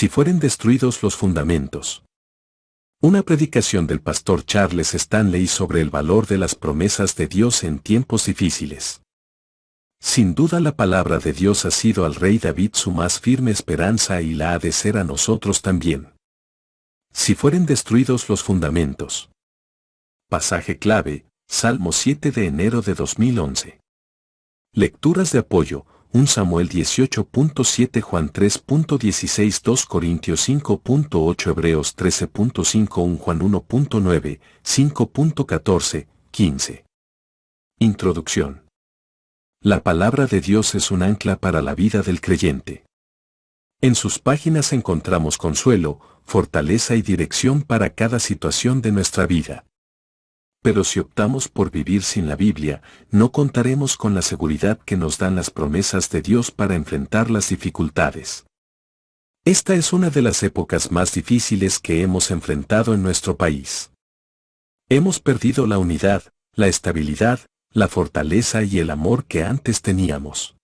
si fueren destruidos los fundamentos. Una predicación del pastor Charles Stanley sobre el valor de las promesas de Dios en tiempos difíciles. Sin duda la palabra de Dios ha sido al rey David su más firme esperanza y la ha de ser a nosotros también. Si fueren destruidos los fundamentos. Pasaje clave, Salmo 7 de enero de 2011. Lecturas de apoyo, 1 Samuel 18.7, Juan 3.16, 2 Corintios 5.8, Hebreos 13.5, 1 Juan 1.9, 5.14, 15. Introducción. La palabra de Dios es un ancla para la vida del creyente. En sus páginas encontramos consuelo, fortaleza y dirección para cada situación de nuestra vida. Pero si optamos por vivir sin la Biblia, no contaremos con la seguridad que nos dan las promesas de Dios para enfrentar las dificultades. Esta es una de las épocas más difíciles que hemos enfrentado en nuestro país. Hemos perdido la unidad, la estabilidad, la fortaleza y el amor que antes teníamos.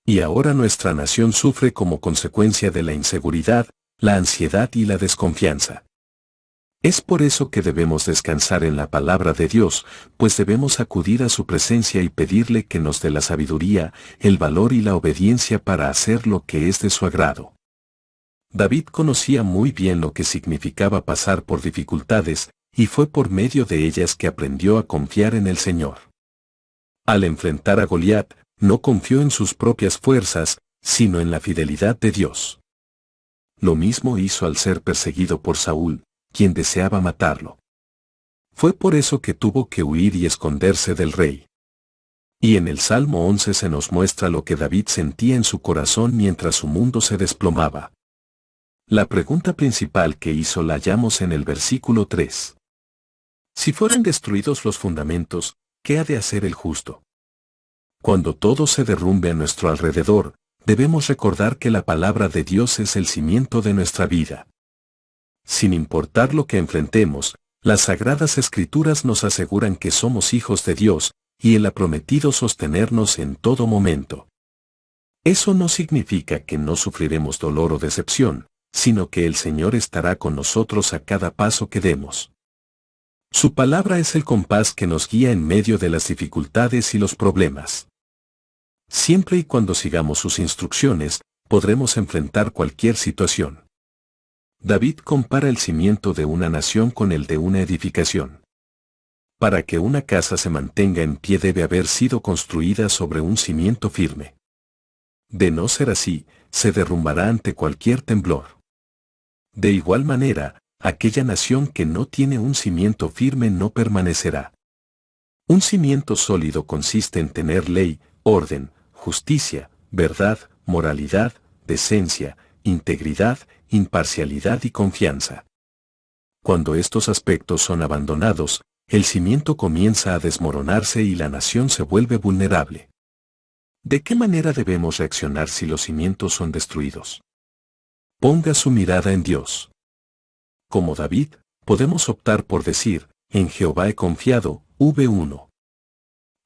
Y ahora nuestra nación sufre como consecuencia de la inseguridad, la ansiedad y la desconfianza. Es por eso que debemos descansar en la palabra de Dios, pues debemos acudir a su presencia y pedirle que nos dé la sabiduría, el valor y la obediencia para hacer lo que es de su agrado. David conocía muy bien lo que significaba pasar por dificultades, y fue por medio de ellas que aprendió a confiar en el Señor. Al enfrentar a Goliat, no confió en sus propias fuerzas, sino en la fidelidad de Dios. Lo mismo hizo al ser perseguido por Saúl, quien deseaba matarlo. Fue por eso que tuvo que huir y esconderse del rey. Y en el Salmo 11 se nos muestra lo que David sentía en su corazón mientras su mundo se desplomaba. La pregunta principal que hizo la hallamos en el versículo 3. Si fueran destruidos los fundamentos, ¿qué ha de hacer el justo? Cuando todo se derrumbe a nuestro alrededor, debemos recordar que la palabra de Dios es el cimiento de nuestra vida. Sin importar lo que enfrentemos, las Sagradas Escrituras nos aseguran que somos hijos de Dios, y Él ha prometido sostenernos en todo momento. Eso no significa que no sufriremos dolor o decepción, sino que el Señor estará con nosotros a cada paso que demos. Su palabra es el compás que nos guía en medio de las dificultades y los problemas. Siempre y cuando sigamos sus instrucciones, podremos enfrentar cualquier situación. David compara el cimiento de una nación con el de una edificación. Para que una casa se mantenga en pie debe haber sido construida sobre un cimiento firme. De no ser así, se derrumbará ante cualquier temblor. De igual manera, aquella nación que no tiene un cimiento firme no permanecerá. Un cimiento sólido consiste en tener ley, orden, justicia, verdad, moralidad, decencia, integridad, imparcialidad y confianza. Cuando estos aspectos son abandonados, el cimiento comienza a desmoronarse y la nación se vuelve vulnerable. ¿De qué manera debemos reaccionar si los cimientos son destruidos? Ponga su mirada en Dios. Como David, podemos optar por decir, en Jehová he confiado, v1.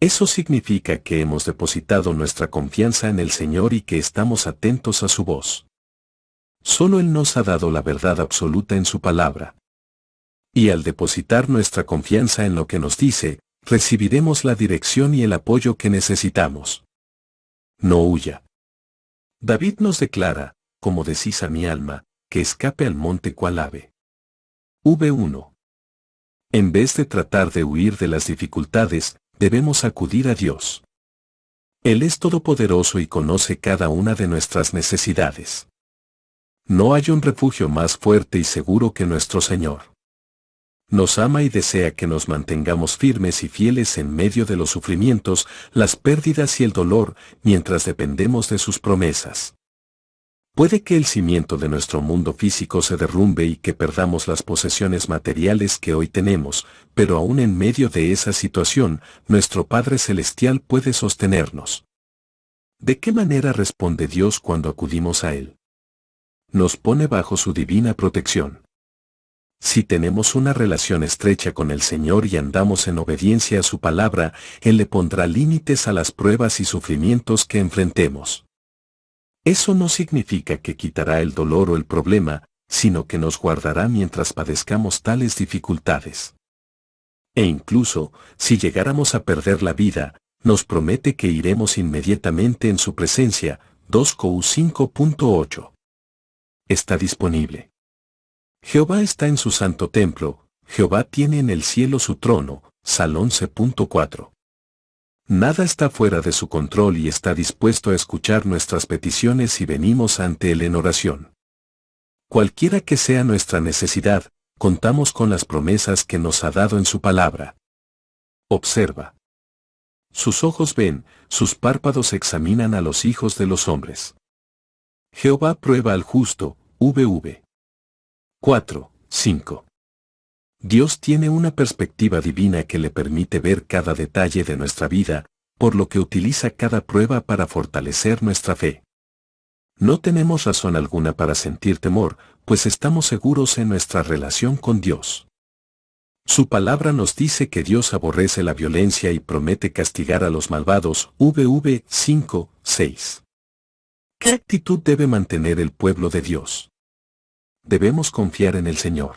Eso significa que hemos depositado nuestra confianza en el Señor y que estamos atentos a su voz. Solo Él nos ha dado la verdad absoluta en su palabra. Y al depositar nuestra confianza en lo que nos dice, recibiremos la dirección y el apoyo que necesitamos. No huya. David nos declara, como decís a mi alma, que escape al monte cual ave. v1. En vez de tratar de huir de las dificultades, debemos acudir a Dios. Él es todopoderoso y conoce cada una de nuestras necesidades. No hay un refugio más fuerte y seguro que nuestro Señor. Nos ama y desea que nos mantengamos firmes y fieles en medio de los sufrimientos, las pérdidas y el dolor, mientras dependemos de sus promesas. Puede que el cimiento de nuestro mundo físico se derrumbe y que perdamos las posesiones materiales que hoy tenemos, pero aún en medio de esa situación, nuestro Padre Celestial puede sostenernos. ¿De qué manera responde Dios cuando acudimos a Él? Nos pone bajo su divina protección. Si tenemos una relación estrecha con el Señor y andamos en obediencia a su palabra, Él le pondrá límites a las pruebas y sufrimientos que enfrentemos. Eso no significa que quitará el dolor o el problema, sino que nos guardará mientras padezcamos tales dificultades. E incluso, si llegáramos a perder la vida, nos promete que iremos inmediatamente en su presencia. 2 Cor 5.8. Está disponible. Jehová está en su santo templo, Jehová tiene en el cielo su trono. Sal 11.4. Nada está fuera de su control y está dispuesto a escuchar nuestras peticiones si venimos ante Él en oración. Cualquiera que sea nuestra necesidad, contamos con las promesas que nos ha dado en su palabra. Observa. Sus ojos ven, sus párpados examinan a los hijos de los hombres. Jehová prueba al justo. VV 4:5. Dios tiene una perspectiva divina que le permite ver cada detalle de nuestra vida, por lo que utiliza cada prueba para fortalecer nuestra fe. No tenemos razón alguna para sentir temor, pues estamos seguros en nuestra relación con Dios. Su palabra nos dice que Dios aborrece la violencia y promete castigar a los malvados. VV 5:6. ¿Qué actitud debe mantener el pueblo de Dios? Debemos confiar en el Señor.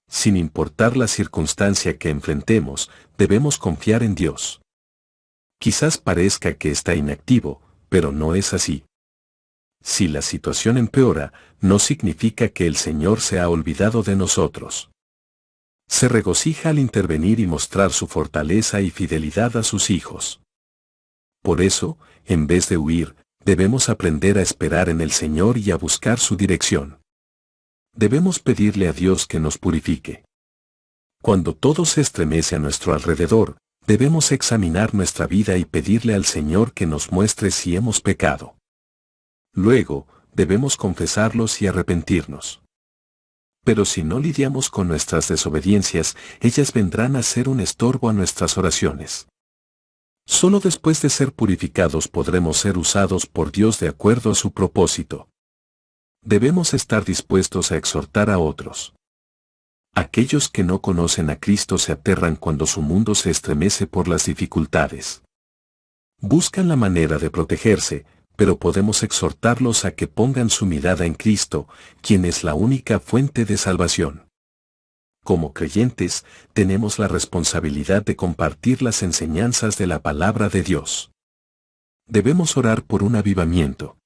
Sin importar la circunstancia que enfrentemos, debemos confiar en Dios. Quizás parezca que está inactivo, pero no es así. Si la situación empeora, no significa que el Señor se ha olvidado de nosotros. Se regocija al intervenir y mostrar su fortaleza y fidelidad a sus hijos. Por eso, en vez de huir, debemos aprender a esperar en el Señor y a buscar su dirección. Debemos pedirle a Dios que nos purifique. Cuando todo se estremece a nuestro alrededor, debemos examinar nuestra vida y pedirle al Señor que nos muestre si hemos pecado. Luego, debemos confesarlos y arrepentirnos. Pero si no lidiamos con nuestras desobediencias, ellas vendrán a ser un estorbo a nuestras oraciones. Solo después de ser purificados podremos ser usados por Dios de acuerdo a su propósito. Debemos estar dispuestos a exhortar a otros. Aquellos que no conocen a Cristo se aterran cuando su mundo se estremece por las dificultades. Buscan la manera de protegerse, pero podemos exhortarlos a que pongan su mirada en Cristo, quien es la única fuente de salvación. Como creyentes, tenemos la responsabilidad de compartir las enseñanzas de la palabra de Dios. Debemos orar por un avivamiento.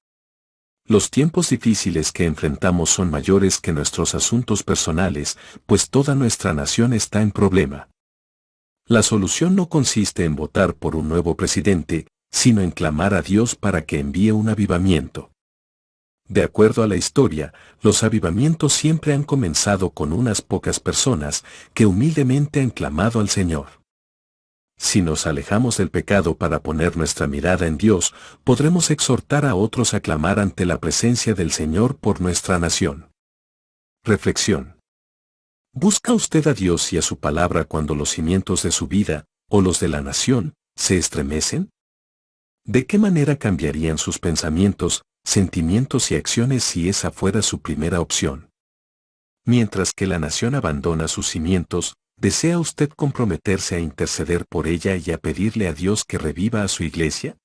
Los tiempos difíciles que enfrentamos son mayores que nuestros asuntos personales, pues toda nuestra nación está en problema. La solución no consiste en votar por un nuevo presidente, sino en clamar a Dios para que envíe un avivamiento. De acuerdo a la historia, los avivamientos siempre han comenzado con unas pocas personas que humildemente han clamado al Señor. Si nos alejamos del pecado para poner nuestra mirada en Dios, podremos exhortar a otros a clamar ante la presencia del Señor por nuestra nación. Reflexión. ¿Busca usted a Dios y a su palabra cuando los cimientos de su vida, o los de la nación, se estremecen? ¿De qué manera cambiarían sus pensamientos, sentimientos y acciones si esa fuera su primera opción? Mientras que la nación abandona sus cimientos, ¿desea usted comprometerse a interceder por ella y a pedirle a Dios que reviva a su iglesia?